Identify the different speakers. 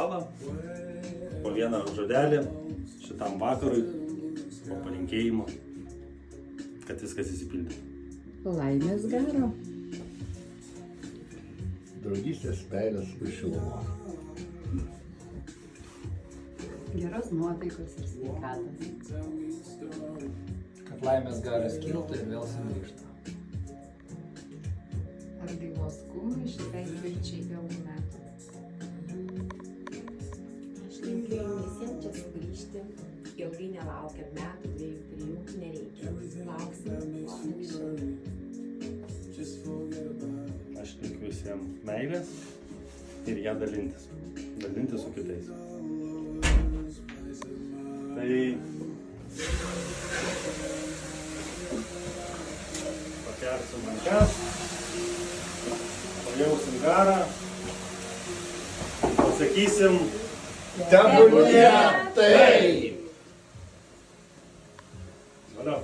Speaker 1: kavą, po vieną žodelį šitam vakarui, po palinkėjimo, kad viskas įsipildytų.
Speaker 2: Laimės garo.
Speaker 3: Draugystės, meilės ir šilumos.
Speaker 2: Geros nuotaikos ir sveikatos.
Speaker 4: Kad laimės garas kiltų ir vėl sugrįžtų.
Speaker 2: Atgaivos kūnui šitai vilčiai ilgų metų.
Speaker 5: Aš linkiu jums visiems čia sugrįžti. Ilgai nelaukiam metų, 2-3, nereikia. Lauksim kuo anksčiau.
Speaker 1: Aš linkiu visiems meilės ir ją dalintis. Dalintis su kitais. Tai pakelsim rankas, pajausim garą, pasakysim
Speaker 3: Tebūnie taip!
Speaker 1: valio.